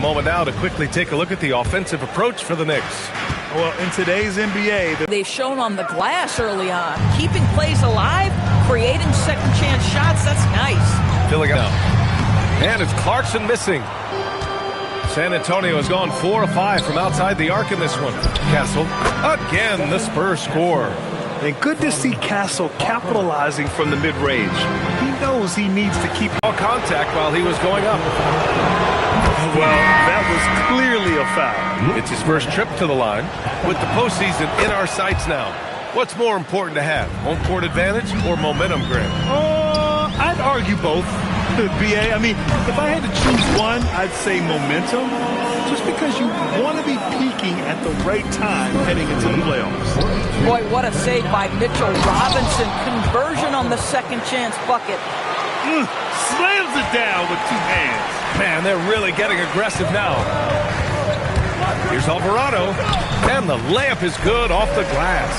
moment now to quickly take a look at the offensive approach for the Knicks. Well, in today's NBA, they've shown on the glass early on, keeping plays alive, creating second chance shots. That's nice. Filling it out. And it's Clarkson missing. San Antonio has gone 4 of 5 from outside the arc in this one. Castle, again, the Spurs score. And good to see Castle capitalizing from the mid-range. He knows he needs to keep all contact while he was going up. Well, that was clearly a foul. It's his first trip to the line. With the postseason in our sights now, what's more important to have, home court advantage or momentum, Grant? I'd argue both. BA, I mean, if I had to choose one, I'd say momentum, just because you want to be peaking at the right time heading into the playoffs. Boy, what a save by Mitchell Robinson. Conversion on the second chance bucket. Slams it down with 2 hands. Man, they're really getting aggressive now. Here's Alvarado, and the layup is good off the glass.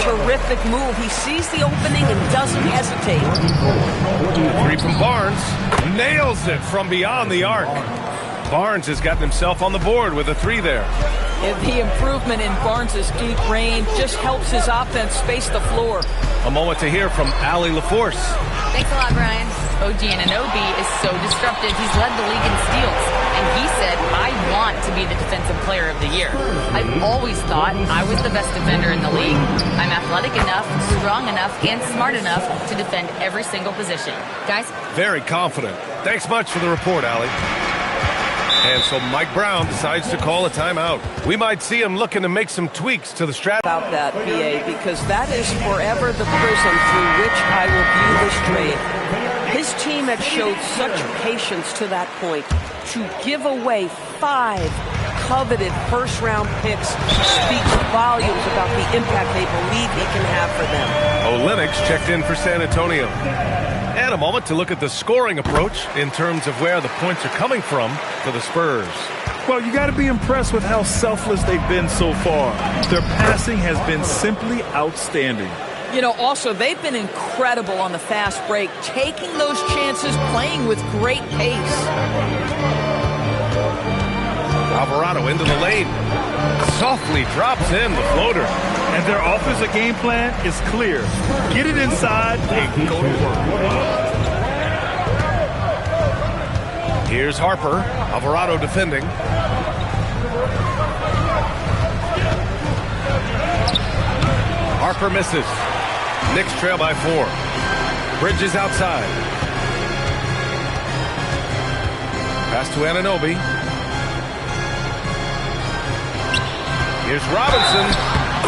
Terrific move. He sees the opening and doesn't hesitate. The 3 from Barnes, nails it from beyond the arc. Barnes has gotten himself on the board with a 3 there. And the improvement in Barnes' deep range just helps his offense space the floor. A moment to hear from Allie LaForce. Thanks a lot, Brian. OG Anunoby is so disruptive. He's led the league in steals. And he said, I want to be the defensive player of the year. I've always thought I was the best defender in the league. I'm athletic enough, strong enough, and smart enough to defend every single position. Guys? Very confident. Thanks much for the report, Allie. And so Mike Brown decides to call a timeout. We might see him looking to make some tweaks to the strategy. About that, BA, because that is forever the prism through which I will view this trade. His team had showed such patience to that point. To give away 5 coveted first-round picks speaks volumes about the impact they believe he can have for them. Olynyk checked in for San Antonio. And a moment to look at the scoring approach in terms of where the points are coming from for the Spurs. Well, you got to be impressed with how selfless they've been so far. Their passing has been simply outstanding. You know, also, they've been incredible on the fast break, taking those chances, playing with great pace. Alvarado into the lane. Softly drops in the floater. And their offensive game plan is clear. Get it inside and go to work. Here's Harper. Alvarado defending. Harper misses. Knicks trail by 4. Bridges outside. Pass to Anunoby. Here's Robinson.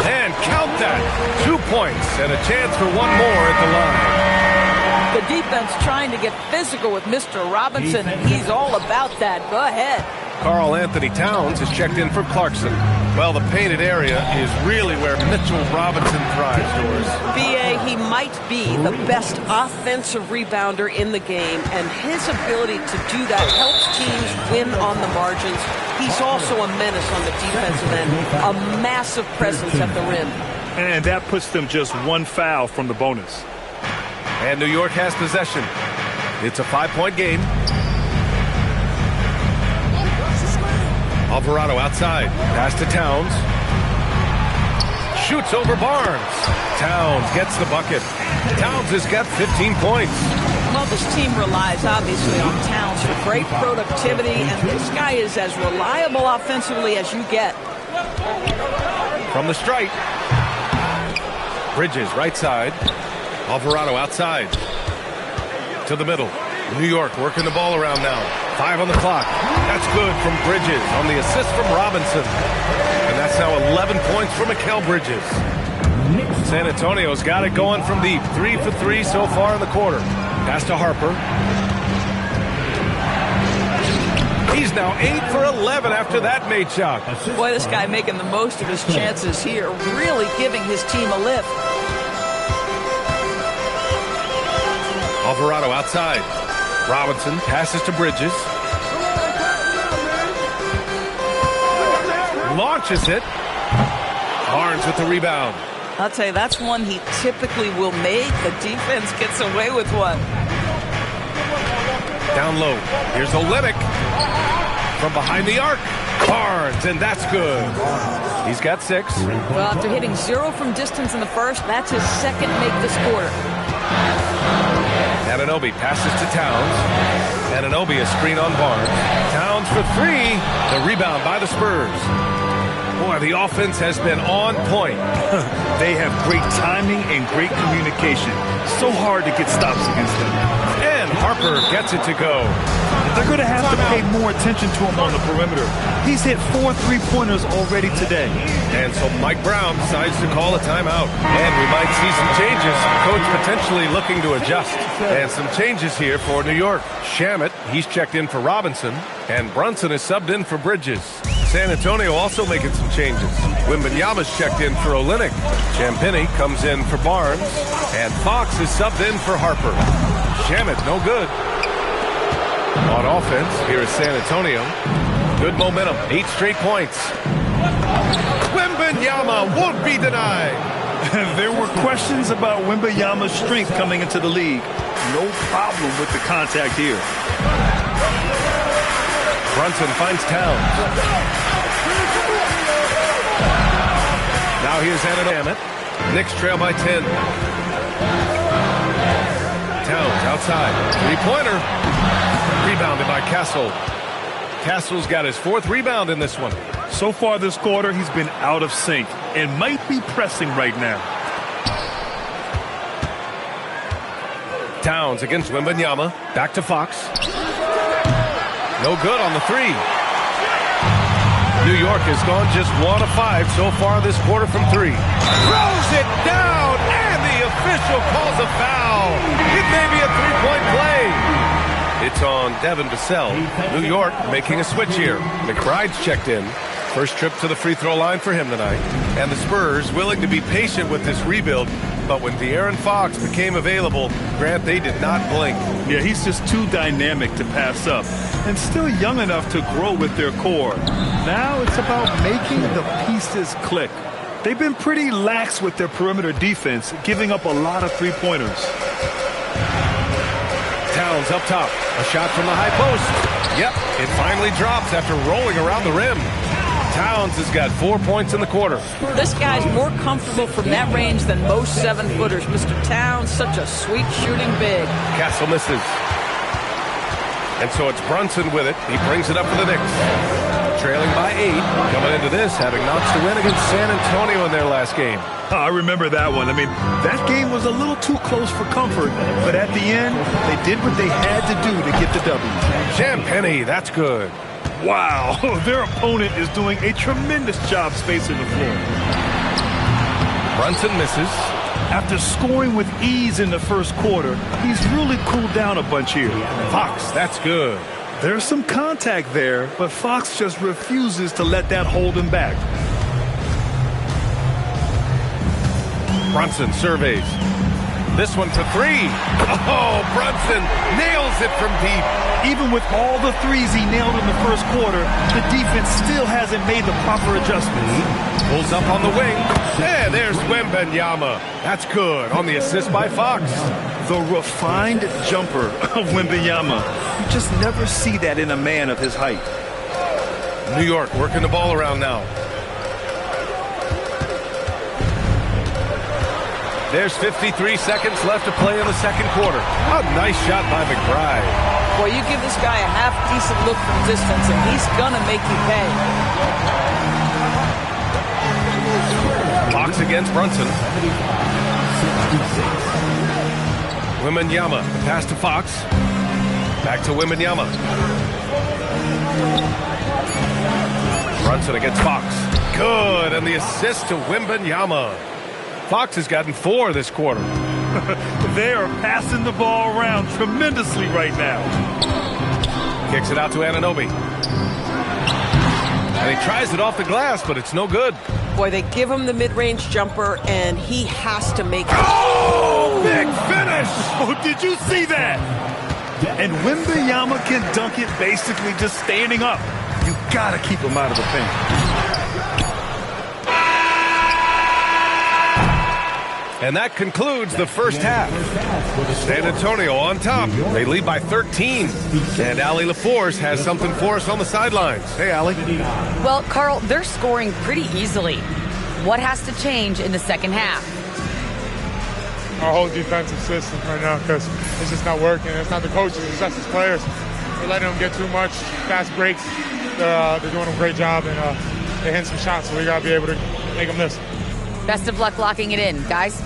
And count that. 2 points and a chance for one more at the line. The defense trying to get physical with Mr. Robinson. He's all about that. Go ahead. Karl Anthony Towns has checked in for Clarkson. Well, the painted area is really where Mitchell Robinson thrives, Doris. BA, he might be the best offensive rebounder in the game, and his ability to do that helps teams win on the margins. He's also a menace on the defensive end, a massive presence at the rim. And that puts them just 1 foul from the bonus. And New York has possession. It's a 5-point game. Alvarado outside. Pass to Towns. Shoots over Barnes. Towns gets the bucket. Towns has got 15 points. Well, this team relies obviously on Towns for great productivity, and this guy is as reliable offensively as you get. From the strike. Bridges right side. Alvarado outside. To the middle. New York working the ball around now. 5 on the clock. That's good from Bridges on the assist from Robinson. And that's now 11 points from Mikal Bridges. San Antonio's got it going from deep. 3 for 3 so far in the quarter. Pass to Harper. He's now 8 for 11 after that made shot. Boy, this guy making the most of his chances here, really giving his team a lift. Alvarado outside. Robinson passes to Bridges. Launches it. Barnes with the rebound. I'll tell you, that's one he typically will make. The defense gets away with one. Down low. Here's Olynyk. from behind the arc. Barnes, and that's good. He's got 6. Well, after hitting 0 from distance in the first, that's his second make this quarter. Anunoby passes to Towns. Anunoby a screen on Barnes. Towns for 3. The rebound by the Spurs. Boy, the offense has been on point. They have great timing and great communication. So hard to get stops against them. And Harper gets it to go. They're going to have to pay more attention to him on the perimeter. He's hit 4 3-pointers already today. And so Mike Brown decides to call a timeout. And we might see some changes. Coach potentially looking to adjust. And some changes here for New York. Shamet, he's checked in for Robinson. And Brunson is subbed in for Bridges. San Antonio also making some changes. Wembanyama's checked in for Olynyk. Champagnie comes in for Barnes. And Fox is subbed in for Harper. Shamet, no good. On offense, here is San Antonio. Good momentum, 8 straight points. Wembanyama won't be denied. There were questions about Wembanyama's strength coming into the league. No problem with the contact here. Brunson finds Towns. Now here's Anunoby. Knicks trail by 10. Towns outside. 3-pointer. Rebounded by Castle. Castle's got his 4th rebound in this one. So far this quarter, he's been out of sync and might be pressing right now. Towns against Wembanyama. Back to Fox. No good on the 3. New York has gone just 1 of 5 so far this quarter from 3. Throws it down, and the official calls a foul. It may be a 3-point play. It's on Devin Vassell. New York making a switch here. McBride's checked in. First trip to the free throw line for him tonight. And the Spurs willing to be patient with this rebuild. But when De'Aaron Fox became available, Grant, they did not blink. Yeah, he's just too dynamic to pass up. And still young enough to grow with their core. Now it's about making the pieces click. They've been pretty lax with their perimeter defense, giving up a lot of 3-pointers. Towns up top. A shot from the high post. Yep, it finally drops after rolling around the rim. Towns has got 4 points in the quarter. This guy's more comfortable from that range than most 7-footers. Mr. Towns, such a sweet shooting big. Castle misses. And so it's Brunson with it. He brings it up for the Knicks. Trailing by 8. Coming into this, having notched a win against San Antonio in their last game. I remember that one. I mean, that game was a little too close for comfort, but at the end, they did what they had to do to get the W. Champagnie, that's good. Wow, their opponent is doing a tremendous job spacing the floor. Brunson misses. After scoring with ease in the first quarter, he's really cooled down a bunch here. Fox, that's good. There's some contact there, but Fox just refuses to let that hold him back. Brunson surveys. This one for 3. Oh, Brunson nails it from deep. Even with all the threes he nailed in the first quarter, the defense still hasn't made the proper adjustments. Pulls up on the wing. Yeah, there's Wembanyama. That's good on the assist by Fox. The refined jumper of Wembanyama. You just never see that in a man of his height. New York working the ball around now. There's 53 seconds left to play in the second quarter. A nice shot by McBride. Boy, you give this guy a half-decent look from distance, and he's gonna make you pay. Fox against Brunson. Wembanyama, pass to Fox. Back to Wembanyama. Brunson against Fox. Good, and the assist to Wembanyama. Fox has gotten 4 this quarter. They are passing the ball around tremendously right now. Kicks it out to Anunoby. And he tries it off the glass, but it's no good. Boy, they give him the mid-range jumper, and he has to make it. Oh, big finish! Oh, did you see that? And Wembanyama can dunk it basically just standing up. You gotta keep him out of the paint. And that concludes the first half. San Antonio on top. They lead by 13. And Allie LaForce has something for us on the sidelines. Hey, Allie. Well, Carl, they're scoring pretty easily. What has to change in the second half? Our whole defensive system right now, because it's just not working. It's not the coaches, it's just the players. We're letting them get too much fast breaks. They're doing a great job, and they're hitting some shots, so we got to be able to make them miss. Best of luck locking it in, guys.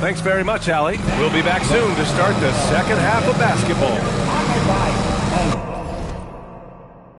Thanks very much, Allie. We'll be back soon to start the second half of basketball.